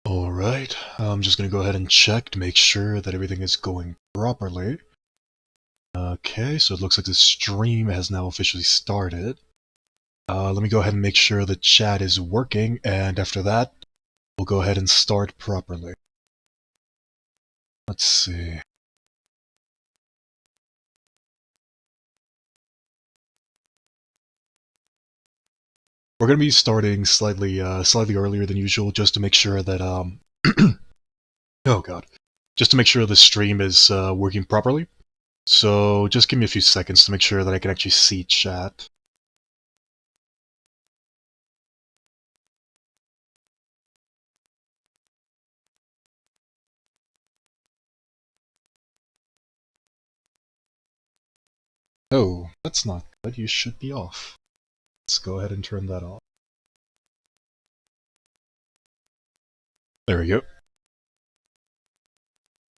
Alright, I'm just gonna go ahead and check to make sure that everything is going properly. Okay, so it looks like the stream has now officially started. Let me go ahead and make sure the chat is working, and after that, we'll go ahead and start properly. Let's see. We're gonna be starting slightly earlier than usual, just to make sure that oh god, just to make sure the stream is working properly. So just give me a few seconds to make sure that I can actually see chat. Oh, that's not good. You should be off. Let's go ahead and turn that off. There we go.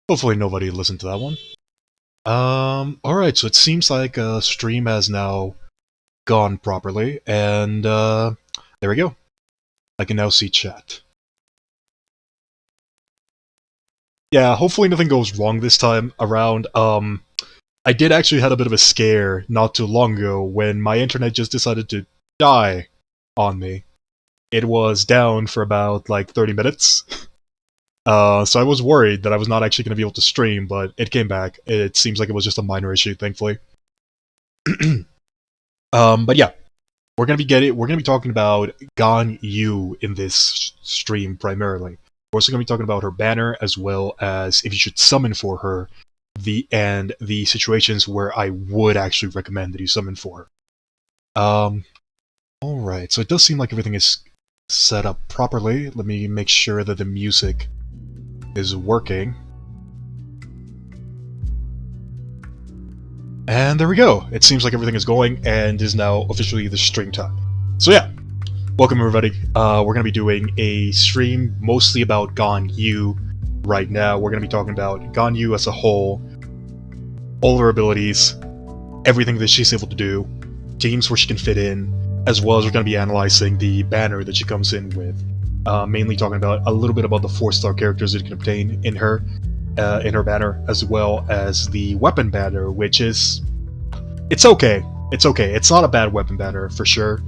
Hopefully nobody listened to that one. Alright, so it seems like stream has now gone properly, and there we go. I can now see chat. Yeah, hopefully nothing goes wrong this time around. I did actually had a bit of a scare not too long ago when my internet just decided to die on me. It was down for about like 30 minutes. So I was worried that I was not actually going to be able to stream, but it came back. It seems like it was just a minor issue, thankfully. But yeah, we're gonna be talking about Ganyu in this stream primarily. We're also gonna be talking about her banner as well as if you should summon for her, and the situations where I would actually recommend that you summon for her. Alright, so it does seem like everything is set up properly. Let me make sure that the music is working. And there we go. It seems like everything is going and is now officially the stream time. So yeah, welcome everybody. We're going to be doing a stream mostly about Ganyu right now. We're going to be talking about Ganyu as a whole, all her abilities, everything that she's able to do, teams where she can fit in, as well as we're going to be analyzing the banner that she comes in with. Mainly talking about a little bit about the 4-star characters that you can obtain in her banner, as well as the weapon banner, which is... It's okay. It's okay. It's not a bad weapon banner, for sure.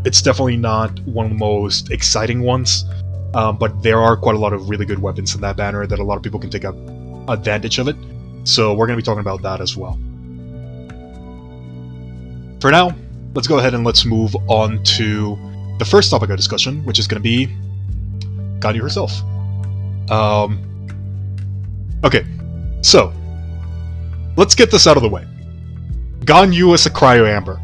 It's definitely not one of the most exciting ones, but there are quite a lot of really good weapons in that banner that a lot of people can take advantage of it. So we're going to be talking about that as well. For now, let's go ahead and let's move on to the first topic of discussion, which is going to be Ganyu herself. Okay, so let's get this out of the way. Ganyu is a Cryo Amber.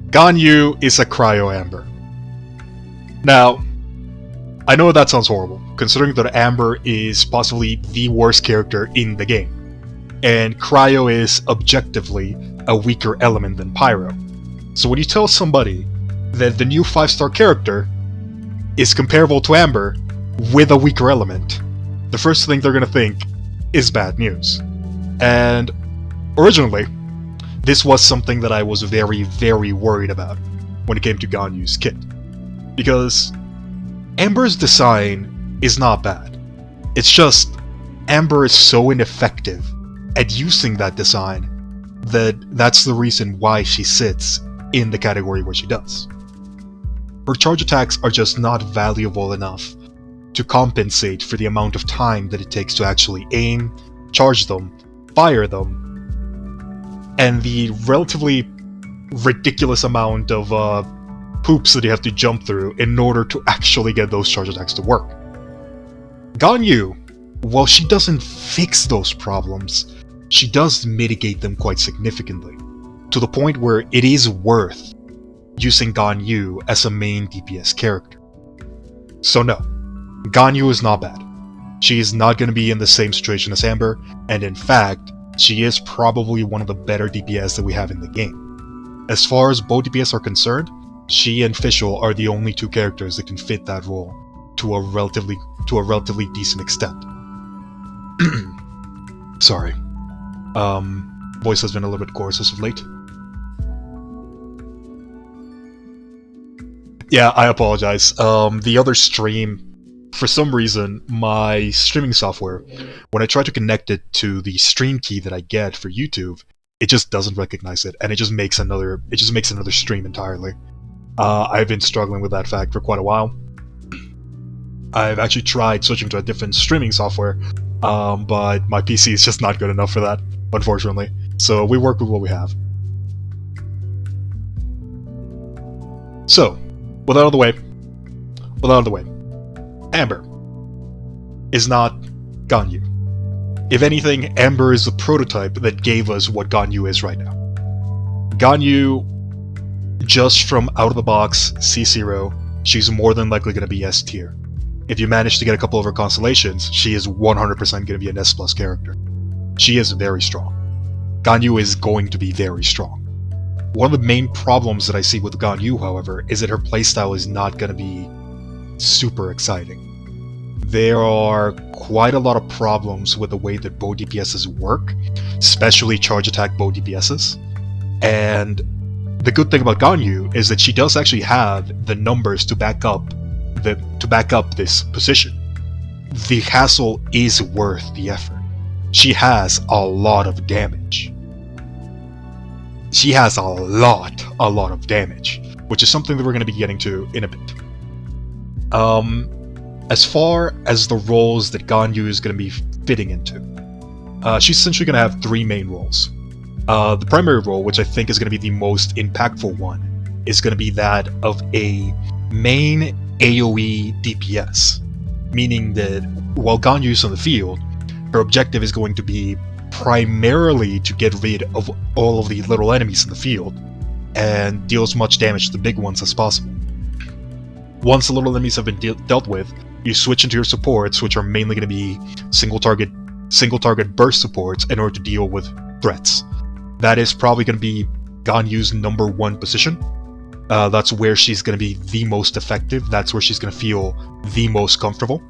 Ganyu is a Cryo Amber. Now, I know that sounds horrible, considering that Amber is possibly the worst character in the game, and Cryo is objectively a weaker element than Pyro. So when you tell somebody that the new 5-star character is comparable to Amber with a weaker element, the first thing they're going to think is bad news. And originally, this was something that I was very, very worried about when it came to Ganyu's kit. Because Amber's design is not bad. It's just Amber is so ineffective at using that design that's the reason why she sits in the category where she does. Her charge attacks are just not valuable enough to compensate for the amount of time that it takes to actually aim, charge them, fire them, and the relatively ridiculous amount of hoops that you have to jump through in order to actually get those charge attacks to work. Ganyu, while she doesn't fix those problems, she does mitigate them quite significantly, to the point where it is worth using Ganyu as a main DPS character. So no, Ganyu is not bad. She is not going to be in the same situation as Amber, and in fact, she is probably one of the better DPS that we have in the game. As far as both DPS are concerned, she and Fischl are the only two characters that can fit that role to a relatively decent extent. Sorry. Voice has been a little bit coarse as of late. Yeah, I apologize. The other stream, for some reason, my streaming software, when I try to connect it to the stream key that I get for YouTube, it just doesn't recognize it, and it just makes another stream entirely. I've been struggling with that fact for quite a while. I've actually tried switching to a different streaming software, but my PC is just not good enough for that, unfortunately. So we work with what we have. So, with that out of the way, Amber is not Ganyu. If anything, Amber is the prototype that gave us what Ganyu is right now. Ganyu, just from out of the box, C0, she's more than likely going to be S tier. If you manage to get a couple of her constellations, she is 100% going to be an S+ character. She is very strong. Ganyu is going to be very strong. One of the main problems that I see with Ganyu, however, is that her playstyle is not going to be super exciting. There are quite a lot of problems with the way that bow DPSs work, especially charge attack bow DPSs. And the good thing about Ganyu is that she does actually have the numbers to back up this position. The hassle is worth the effort. She has a lot of damage. She has a lot of damage, which is something that we're going to be getting to in a bit. As far as the roles that Ganyu is going to be fitting into, she's essentially going to have three main roles. The primary role, which I think is going to be the most impactful one, is going to be that of a main AoE DPS, meaning that while Ganyu is on the field, her objective is going to be primarily to get rid of all of the little enemies in the field and deal as much damage to the big ones as possible. Once the little enemies have been dealt with, you switch into your supports, which are mainly going to be single target burst supports in order to deal with threats. That is probably going to be Ganyu's #1 position. That's where she's going to be the most effective. That's where she's going to feel the most comfortable.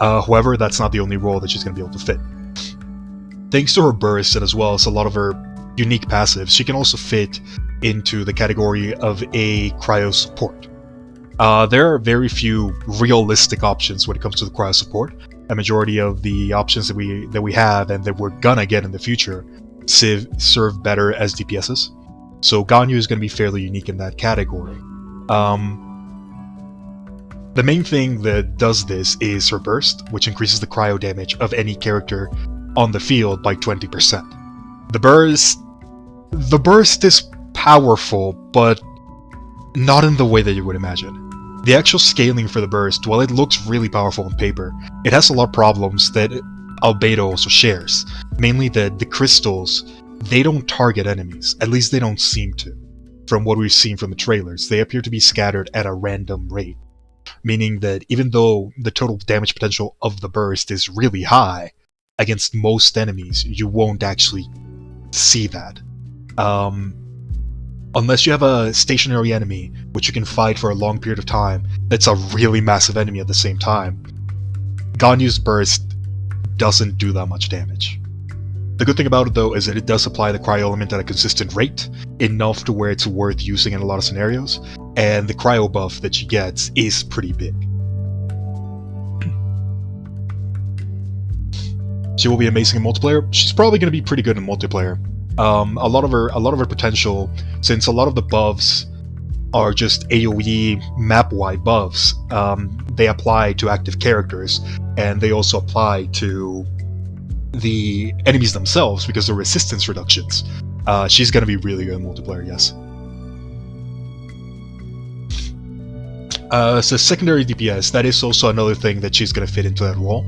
However, that's not the only role that she's going to be able to fit. Thanks to her burst and as well as a lot of her unique passives, she can also fit into the category of a cryo support. There are very few realistic options when it comes to the cryo support. A majority of the options that we have and that we're gonna get in the future serve better as DPSs. So Ganyu is going to be fairly unique in that category. The main thing that does this is her burst, which increases the cryo damage of any character on the field by 20%. The burst is powerful, but not in the way that you would imagine. The actual scaling for the burst, while it looks really powerful on paper, it has a lot of problems that Albedo also shares. Mainly that the crystals, they don't target enemies, at least they don't seem to. From what we've seen from the trailers, they appear to be scattered at a random rate. Meaning that even though the total damage potential of the burst is really high, against most enemies, you won't actually see that. Unless you have a stationary enemy, which you can fight for a long period of time, that's a really massive enemy at the same time, Ganyu's burst doesn't do that much damage. The good thing about it though is that it does apply the cryo element at a consistent rate, enough to where it's worth using in a lot of scenarios, and the cryo buff that she gets is pretty big. She will be amazing in multiplayer. She's probably going to be pretty good in multiplayer. A lot of her potential, since a lot of the buffs are just AoE map-wide buffs, they apply to active characters, and they also apply to the enemies themselves because they're resistance reductions. She's going to be really good in multiplayer, yes. So secondary DPS, that is also another thing that she's going to fit into that role.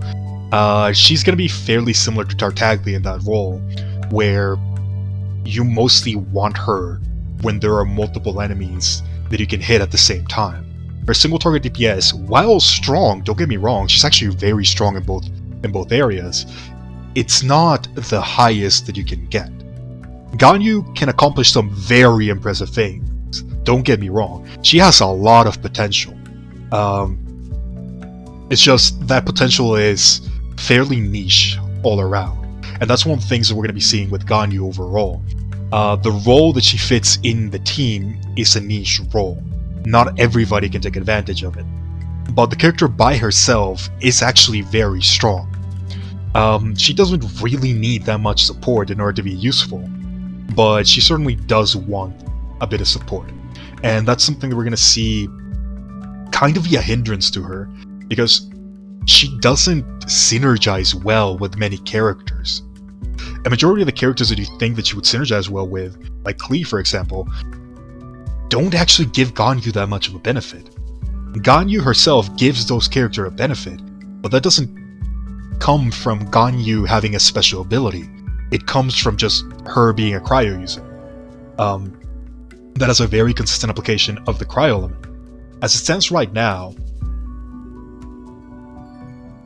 She's going to be fairly similar to Tartaglia in that role, where you mostly want her when there are multiple enemies that you can hit at the same time. Her single target DPS, while strong, don't get me wrong, she's actually very strong in both areas. It's not the highest that you can get. Ganyu can accomplish some very impressive things, don't get me wrong. She has a lot of potential. It's just that potential is fairly niche all around. And that's one of the things that we're going to be seeing with Ganyu overall. The role that she fits in the team is a niche role. not everybody can take advantage of it. But the character by herself is actually very strong. She doesn't really need that much support in order to be useful, but she certainly does want a bit of support. And that's something that we're going to see kind of be a hindrance to her, because she doesn't synergize well with many characters. A majority of the characters that you think that she would synergize well with, like Klee for example, don't actually give Ganyu that much of a benefit. Ganyu herself gives those characters a benefit, but that doesn't come from Ganyu having a special ability. It comes from just her being a cryo user. That is a very consistent application of the cryo element. As it stands right now,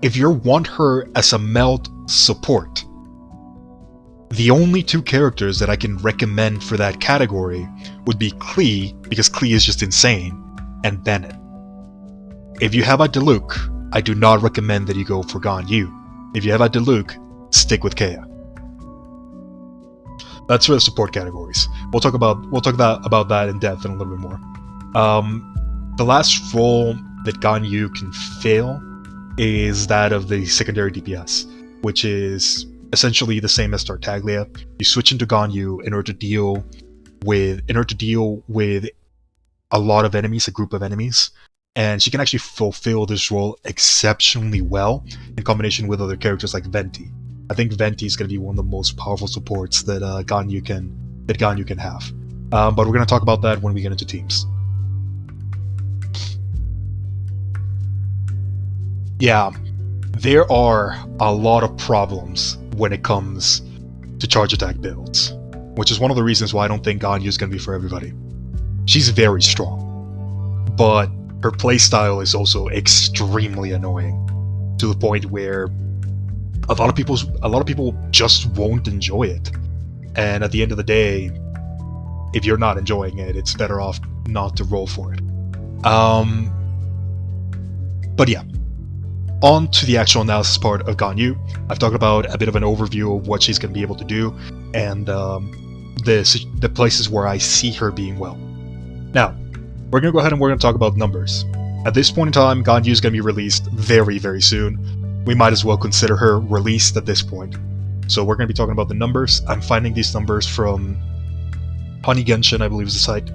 if you want her as a melt support, the only two characters that I can recommend for that category would be Klee, because Klee is just insane, and Bennett. If you have a Diluc, I do not recommend that you go for Ganyu. If you have a Diluc, stick with Kea. That's for the support categories. We'll talk about that in depth in a little bit more. The last role that Ganyu can fail is that of the secondary DPS, which is essentially the same as Tartaglia. You switch into Ganyu in order to deal with a lot of enemies, a group of enemies, and she can actually fulfill this role exceptionally well in combination with other characters like Venti. I think Venti is going to be one of the most powerful supports that Ganyu can have. But we're going to talk about that when we get into teams. Yeah, there are a lot of problems when it comes to charge attack builds, which is one of the reasons why I don't think Ganyu is going to be for everybody. She's very strong, but her playstyle is also extremely annoying, to the point where a lot of people just won't enjoy it. And at the end of the day, if you're not enjoying it, it's better off not to roll for it. But yeah, on to the actual analysis part of Ganyu. I've talked about a bit of an overview of what she's going to be able to do, and the places where I see her being well. Now, we're going to go ahead and we're going to talk about numbers. At this point in time, Ganyu is going to be released very, very soon. We might as well consider her released at this point. So we're going to be talking about the numbers. I'm finding these numbers from Honey Genshin, I believe is the site.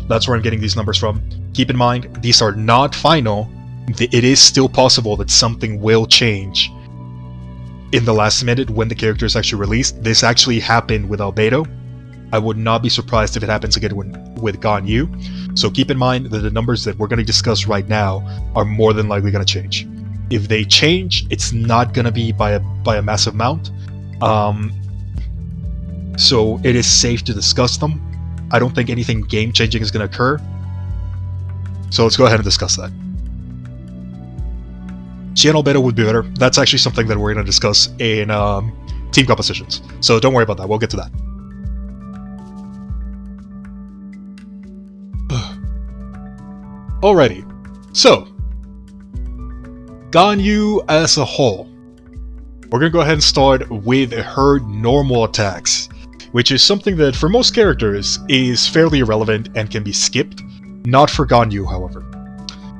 That's where I'm getting these numbers from. Keep in mind, these are not final. It is still possible that something will change in the last minute when the character is actually released. This actually happened with Albedo. I would not be surprised if it happens again with Ganyu. So keep in mind that the numbers that we're going to discuss right now are more than likely going to change. If they change, it's not going to be by a massive amount. So it is safe to discuss them. I don't think anything game-changing is going to occur. So let's go ahead and discuss that. Xian Albedo would be better. That's actually something that we're going to discuss in team compositions. So don't worry about that. We'll get to that. Alrighty. So, Ganyu as a whole. We're going to go ahead and start with her normal attacks, which is something that for most characters is fairly irrelevant and can be skipped. Not for Ganyu, however.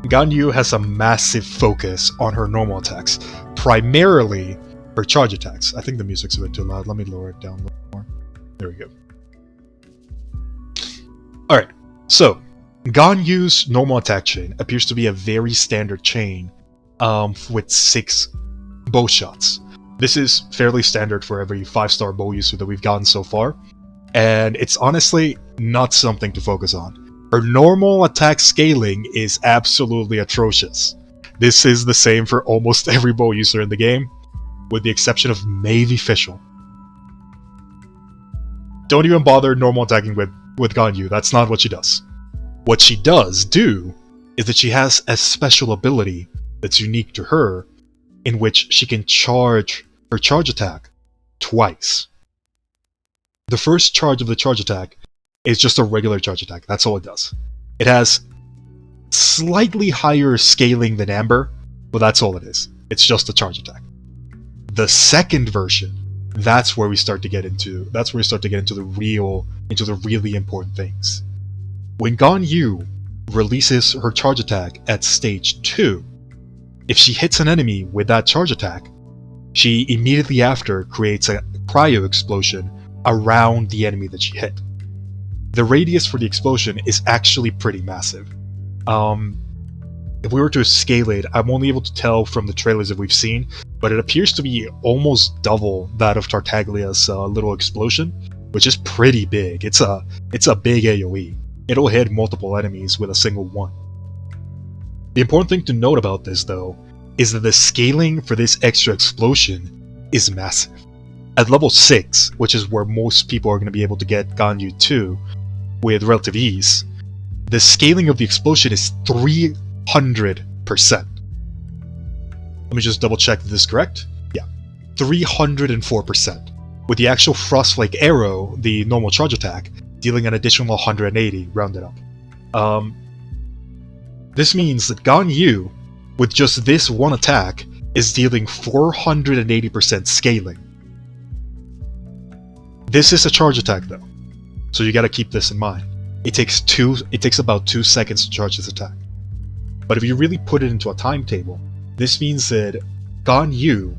Ganyu has a massive focus on her normal attacks, primarily her charge attacks. I think the music's a bit too loud. Let me lower it down a little more. There we go. Alright, so Ganyu's normal attack chain appears to be a very standard chain with 6 bow shots. This is fairly standard for every 5-star bow user that we've gotten so far, and it's honestly not something to focus on. Her normal attack scaling is absolutely atrocious. This is the same for almost every bow user in the game, with the exception of maybe Fischl. Don't even bother normal attacking with Ganyu, that's not what she does. What she does do is that she has a special ability that's unique to her, in which she can charge her charge attack twice. The first charge of the charge attack is just a regular charge attack, that's all it does. It has slightly higher scaling than Amber, but that's all it is. It's just a charge attack. The second version, that's where we start to get into the really important things. When Ganyu releases her charge attack at stage 2, if she hits an enemy with that charge attack, she immediately after creates a cryo explosion around the enemy that she hit. The radius for the explosion is actually pretty massive. If we were to scale it, I'm only able to tell from the trailers that we've seen, but it appears to be almost double that of Tartaglia's little explosion, which is pretty big. It's a big AoE. It'll hit multiple enemies with a single one. The important thing to note about this, though, is that the scaling for this extra explosion is massive. At level 6, which is where most people are going to be able to get Ganyu 2 with relative ease, the scaling of the explosion is 300%. Let me just double check that this is correct. Yeah, 304%. With the actual Frostflake arrow, the normal charge attack, dealing an additional 180, rounded up. This means that Ganyu, with just this one attack, is dealing 480% scaling. This is a charge attack though, so you gotta keep this in mind. It takes about 2 seconds to charge this attack. But if you really put it into a timetable, this means that Ganyu,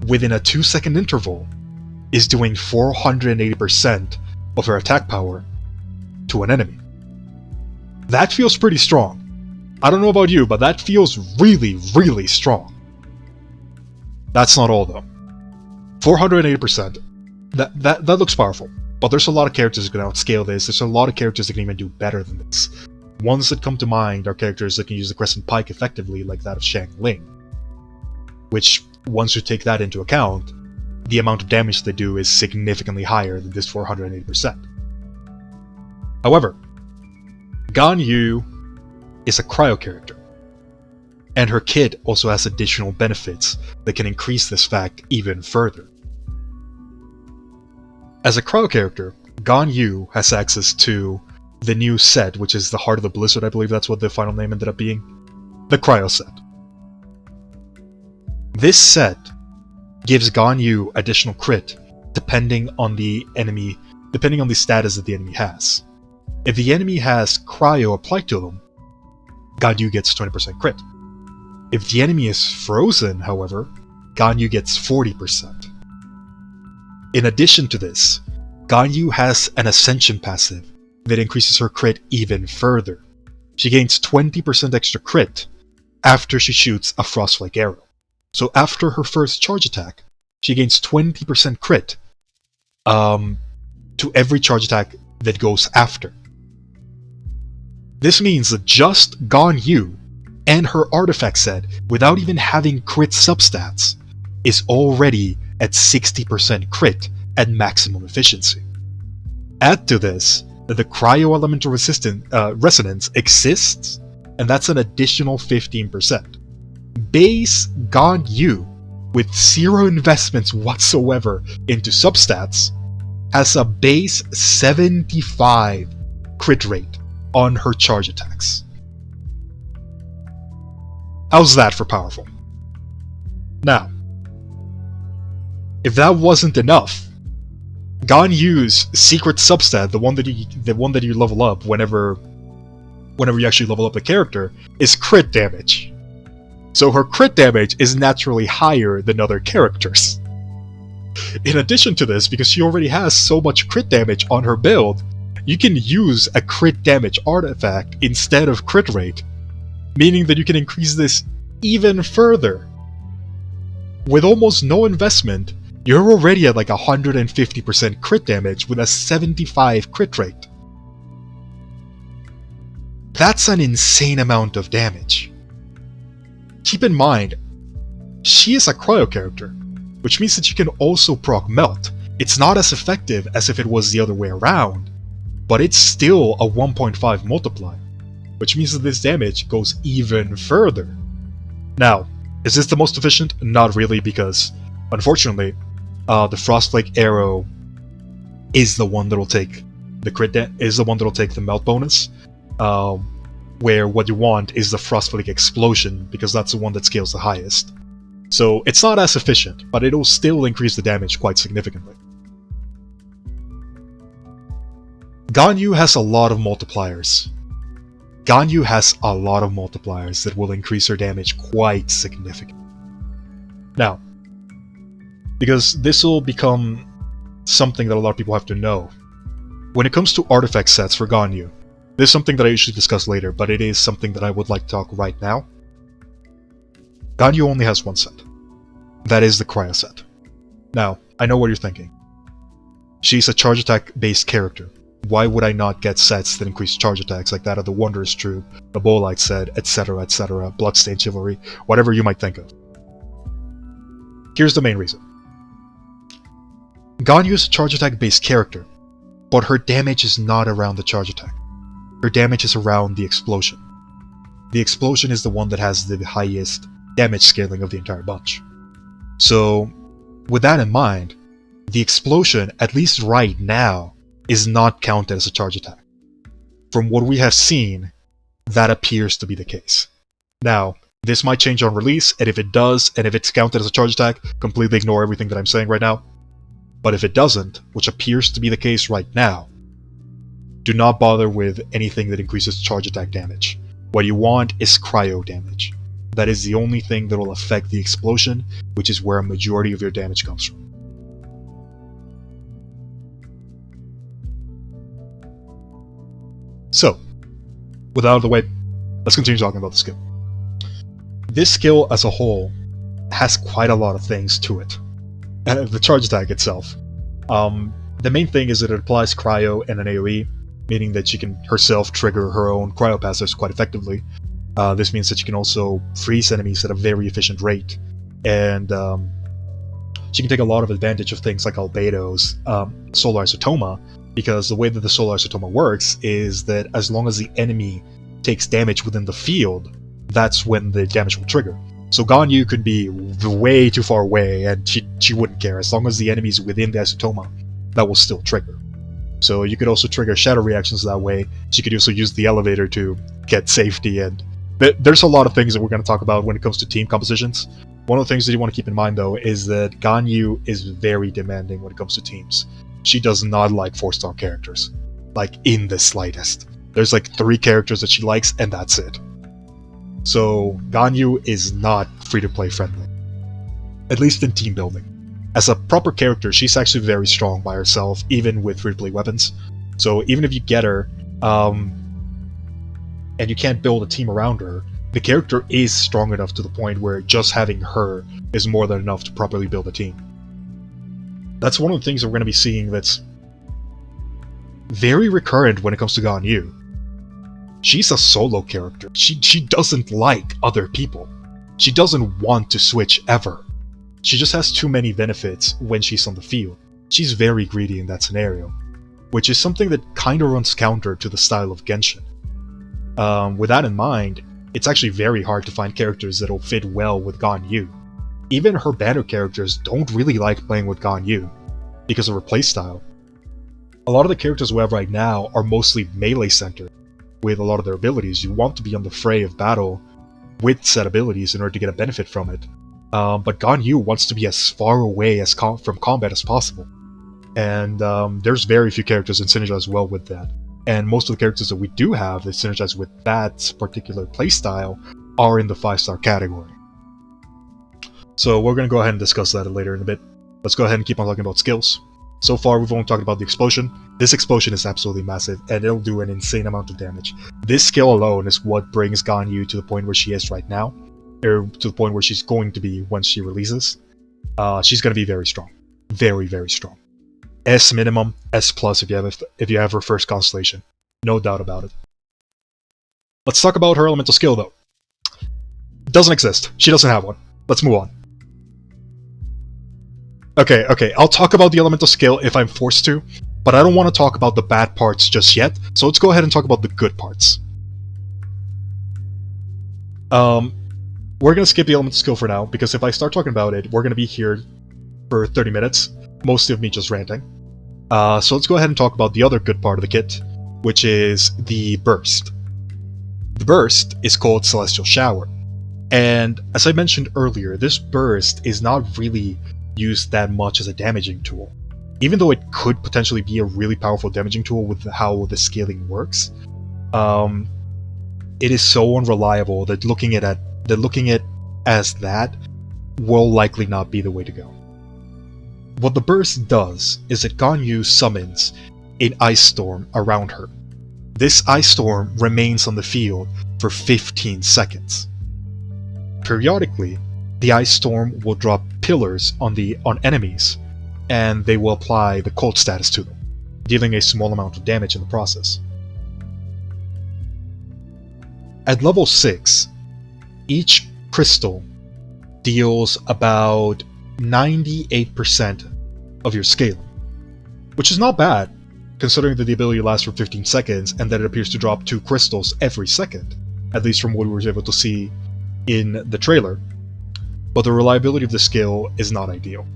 within a 2-second interval, is doing 480% of her attack power to an enemy. That feels pretty strong. I don't know about you, but that feels really, really strong. That's not all though. 480%, that looks powerful, but there's a lot of characters that can outscale this. There's a lot of characters that can even do better than this. Ones that come to mind are characters that can use the Crescent Pike effectively, like that of Shang Ling. Which, once you take that into account, the amount of damage they do is significantly higher than this 480%. However, Ganyu is a cryo character, and her kit also has additional benefits that can increase this fact even further. As a cryo character, Ganyu has access to the new set, which is the Heart of the Blizzard, I believe that's what the final name ended up being. The cryo set. This set gives Ganyu additional crit depending on the status that the enemy has. If the enemy has cryo applied to them, Ganyu gets 20% crit. If the enemy is frozen, however, Ganyu gets 40%. In addition to this, Ganyu has an Ascension passive that increases her crit even further. She gains 20% extra crit after she shoots a Frostflake arrow. So after her first charge attack, she gains 20% crit to every charge attack that goes after. This means that just Ganyu and her artifact set, without even having crit substats, is already at 60% crit at maximum efficiency. Add to this that the cryo elemental resonance exists, and that's an additional 15%. Base Ganyu, with zero investments whatsoever into substats, has a base 75 crit rate on her charge attacks. How's that for powerful? Now, if that wasn't enough, Ganyu's secret substat, the one that you level up whenever you actually level up a character, is crit damage. So her crit damage is naturally higher than other characters. In addition to this, because she already has so much crit damage on her build, you can use a crit damage artifact instead of crit rate, meaning that you can increase this even further. With almost no investment, you're already at like 150% crit damage with a 75 crit rate. That's an insane amount of damage. Keep in mind, she is a cryo character, which means that you can also proc melt. It's not as effective as if it was the other way around, but it's still a 1.5 multiplier, which means that this damage goes even further. Now, is this the most efficient? Not really, because unfortunately, the Frostflake arrow is the one that'll take the melt bonus. Where what you want is the Frostflake explosion, because that's the one that scales the highest. So it's not as efficient, but it'll still increase the damage quite significantly. Ganyu has a lot of multipliers. Ganyu has a lot of multipliers that will increase her damage quite significantly. Now, because this will become something that a lot of people have to know. When it comes to artifact sets for Ganyu, this is something that I usually discuss later, but it is something that I would like to talk right now. Ganyu only has one set. That is the Cryo set. Now, I know what you're thinking. She's a charge attack based character. Why would I not get sets that increase charge attacks like that of the Wondrous Troop, the Bolite set, etc., Bloodstained Chivalry, whatever you might think of? Here's the main reason. Ganyu is a charge attack based character, but her damage is not around the charge attack. Her damage is around the explosion. The explosion is the one that has the highest damage scaling of the entire bunch. So, with that in mind, the explosion, at least right now, is not counted as a charge attack. From what we have seen, that appears to be the case. Now, this might change on release, and if it does, and if it's counted as a charge attack, completely ignore everything that I'm saying right now. But if it doesn't, which appears to be the case right now, do not bother with anything that increases charge attack damage. What you want is cryo damage. That is the only thing that will affect the explosion, which is where a majority of your damage comes from. So, with that out of the way, let's continue talking about the skill. This skill as a whole has quite a lot of things to it. The charge attack itself. The main thing is that it applies cryo and an AoE, meaning that she can herself trigger her own cryo passives quite effectively. This means that she can also freeze enemies at a very efficient rate, and she can take a lot of advantage of things like Albedo's Solar Isotoma, because the way that the Solar Isotoma works is that as long as the enemy takes damage within the field, that's when the damage will trigger. So Ganyu could be way too far away and she wouldn't care. As long as the enemy's within the Isotoma, that will still trigger. So you could also trigger shadow reactions that way. She could also use the elevator to get safety, and there's a lot of things that we're going to talk about when it comes to team compositions. One of the things that you want to keep in mind though is that Ganyu is very demanding when it comes to teams. She does not like 4-star characters, like in the slightest. There's like 3 characters that she likes and that's it. So Ganyu is not free-to-play friendly, at least in team building. As a proper character, she's actually very strong by herself, even with free-to-play weapons. So even if you get her, and you can't build a team around her, the character is strong enough to the point where just having her is more than enough to properly build a team. That's one of the things that we're going to be seeing that's very recurrent when it comes to Ganyu. She's a solo character. She doesn't like other people. She doesn't want to switch ever. She just has too many benefits when she's on the field. She's very greedy in that scenario, which is something that kind of runs counter to the style of Genshin. With that in mind, it's actually very hard to find characters that'll fit well with Ganyu. Even her banner characters don't really like playing with Ganyu because of her playstyle. A lot of the characters we have right now are mostly melee centered with a lot of their abilities. You want to be on the fray of battle with set abilities in order to get a benefit from it. But Ganyu wants to be as far away from combat as possible. And there's very few characters that synergize well with that. And most of the characters that we do have that synergize with that particular playstyle are in the 5-star category. So we're going to go ahead and discuss that later in a bit. Let's go ahead and keep on talking about skills. So far we've only talked about the explosion. This explosion is absolutely massive, and it'll do an insane amount of damage. This skill alone is what brings Ganyu to the point where she is right now, or to the point where she's going to be once she releases. She's going to be very strong. Very, very strong. S minimum, S plus if you have her first constellation. No doubt about it. Let's talk about her elemental skill though. Doesn't exist. She doesn't have one. Let's move on. Okay, I'll talk about the elemental skill if I'm forced to, but I don't want to talk about the bad parts just yet, so let's go ahead and talk about the good parts. We're going to skip the elemental skill for now, because if I start talking about it, we're going to be here for 30 minutes, mostly of me just ranting. So let's go ahead and talk about the other good part of the kit, which is the burst. The burst is called Celestial Shower, and as I mentioned earlier, this burst is not really used that much as a damaging tool. even though it could potentially be a really powerful damaging tool with how the scaling works, it is so unreliable that looking at as that will likely not be the way to go. What the burst does is that Ganyu summons an ice storm around her. This ice storm remains on the field for 15 seconds. Periodically, the ice storm will drop pillars on enemies, and they will apply the cold status to them, dealing a small amount of damage in the process. At level 6, each crystal deals about 98% of your scaling, which is not bad, considering that the ability lasts for 15 seconds and that it appears to drop 2 crystals every second, at least from what we were able to see in the trailer. But the reliability of the skill is not ideal.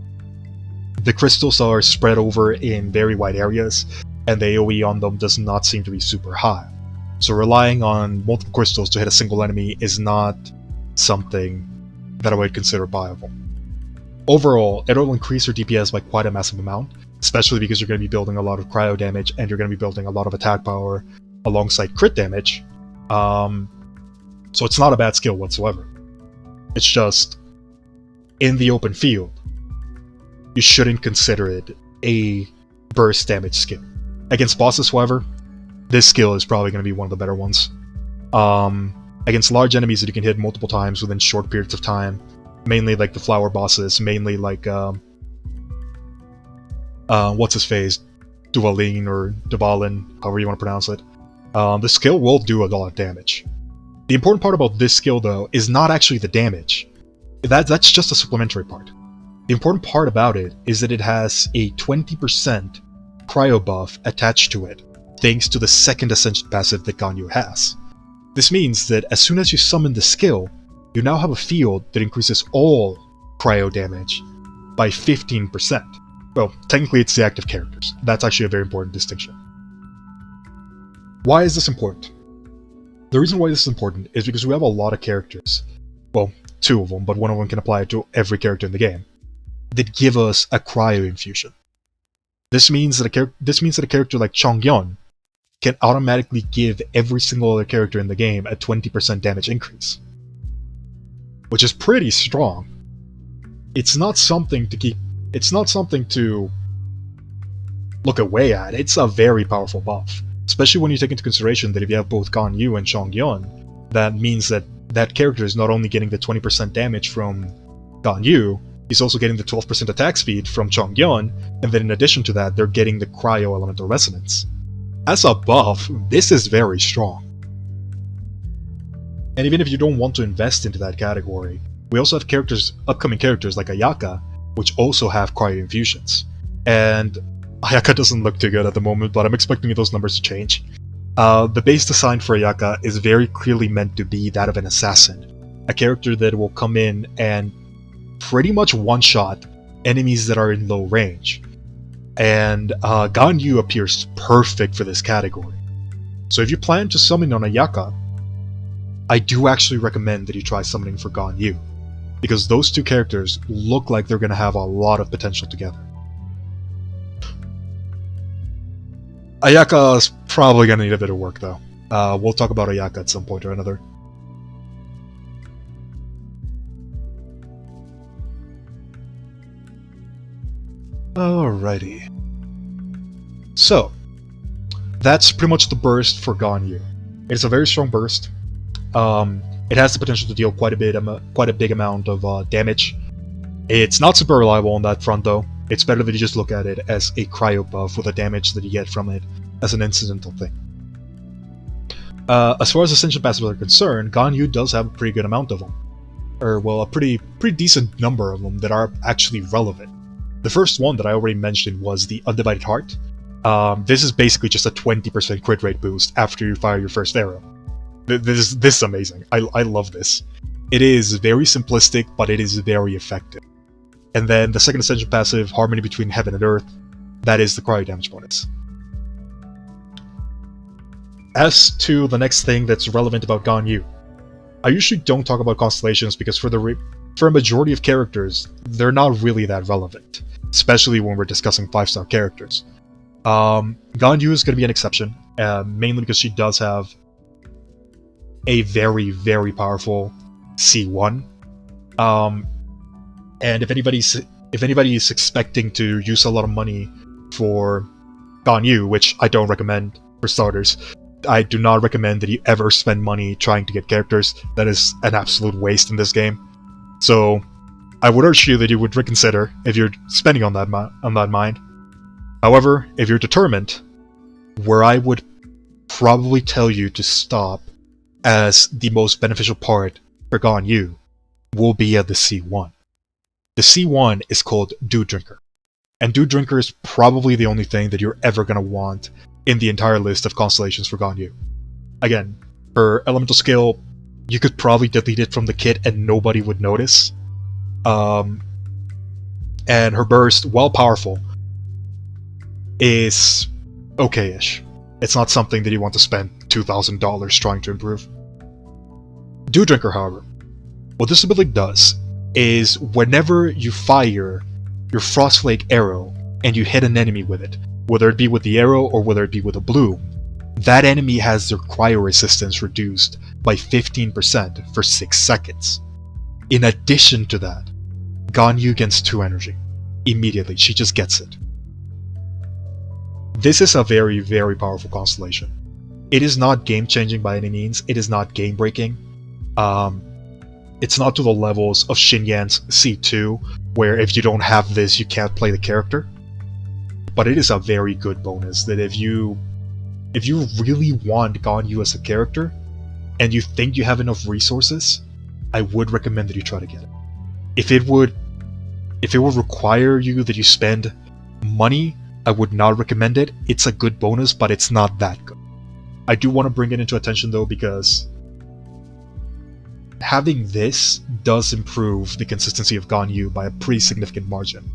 The crystals are spread over in very wide areas, and the AoE on them does not seem to be super high. So relying on multiple crystals to hit a single enemy is not something that I would consider viable. Overall, it'll increase your DPS by quite a massive amount, especially because you're going to be building a lot of cryo damage and you're going to be building a lot of attack power alongside crit damage. So it's not a bad skill whatsoever. It's just, in the open field, you shouldn't consider it a burst damage skill. Against bosses, however, this skill is probably going to be one of the better ones. Against large enemies that you can hit multiple times within short periods of time, mainly like the flower bosses, mainly like what's his face, Duvalin or Duvalin, however you want to pronounce it. The skill will do a lot of damage. The important part about this skill, though, is not actually the damage. That's just a supplementary part. The important part about it is that it has a 20% cryo buff attached to it, thanks to the second Ascension passive that Ganyu has. This means that as soon as you summon the skill, you now have a field that increases all cryo damage by 15%. Well, technically it's the active characters. That's actually a very important distinction. Why is this important? The reason why this is important is because we have a lot of characters, well, 2 of them, but one of them can apply it to every character in the game, that give us a cryo infusion. This means that a character like Chongyun can automatically give every single other character in the game a 20% damage increase, which is pretty strong. It's not something to look away at. It's a very powerful buff, especially when you take into consideration that if you have both Ganyu and Chongyun, that means that that character is not only getting the 20% damage from Ganyu, he's also getting the 12% attack speed from Chongyun, and then in addition to that, they're getting the cryo elemental resonance. As a buff, this is very strong. And even if you don't want to invest into that category, we also have upcoming characters like Ayaka, which also have cryo infusions. And Ayaka doesn't look too good at the moment, but I'm expecting those numbers to change. The base design for Ayaka is very clearly meant to be that of an assassin, a character that will come in and pretty much one-shot enemies that are in low range. And Ganyu appears perfect for this category. So if you plan to summon on Ayaka, I do actually recommend that you try summoning for Ganyu, because those two characters look like they're going to have a lot of potential together. Ayaka's probably going to need a bit of work though. We'll talk about Ayaka at some point or another. Alrighty. So, that's pretty much the burst for Ganyu. It's a very strong burst. It has the potential to deal quite a big amount of damage. It's not super reliable on that front though. It's better that you just look at it as a cryo buff with the damage that you get from it as an incidental thing. As far as Ascension Passes are concerned, Ganyu does have a pretty good amount of them. Or, well, a pretty decent number of them that are actually relevant. The first one that I already mentioned was the Undivided Heart. This is basically just a 20% crit rate boost after you fire your first arrow. This is amazing. I love this. It is very simplistic, but it is very effective. And then the second Ascension passive, Harmony Between Heaven and Earth, that is the cryo damage bonus. As to the next thing that's relevant about Ganyu, I usually don't talk about constellations because for a majority of characters, they're not really that relevant. especially when we're discussing 5-star characters. Ganyu is going to be an exception, mainly because she does have a very, very powerful C1. And if anybody is expecting to use a lot of money for Ganyu, which I don't recommend for starters, I do not recommend that you ever spend money trying to get characters. That is an absolute waste in this game. So I would urge you that you would reconsider if you're spending on that mind. However, if you're determined, where I would probably tell you to stop as the most beneficial part for Ganyu will be at the C1. The C1 is called Dew Drinker, and Dew Drinker is probably the only thing that you're ever going to want in the entire list of constellations for Ganyu. Again, her elemental skill, you could probably delete it from the kit and nobody would notice. And her burst, while powerful, is okay-ish. It's not something that you want to spend $2,000 trying to improve. Dew Drinker, however, what this ability does is whenever you fire your Frostflake arrow and you hit an enemy with it, whether it be with the arrow or whether it be with a bloom, that enemy has their cryo resistance reduced by 15% for 6 seconds. In addition to that, Ganyu gains 2 energy. Immediately, she just gets it. This is a very, very powerful constellation. It is not game-changing by any means, it is not game-breaking. It's not to the levels of Xinyan's C2, where if you don't have this, you can't play the character. But it is a very good bonus that if you really want Ganyu as a character, and you think you have enough resources, I would recommend that you try to get it. If it would require you that you spend money, I would not recommend it. It's a good bonus, but it's not that good. I do want to bring it into attention though, because having this does improve the consistency of Ganyu by a pretty significant margin.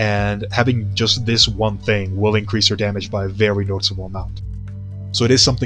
And having just this one thing will increase your damage by a very noticeable amount. So it is something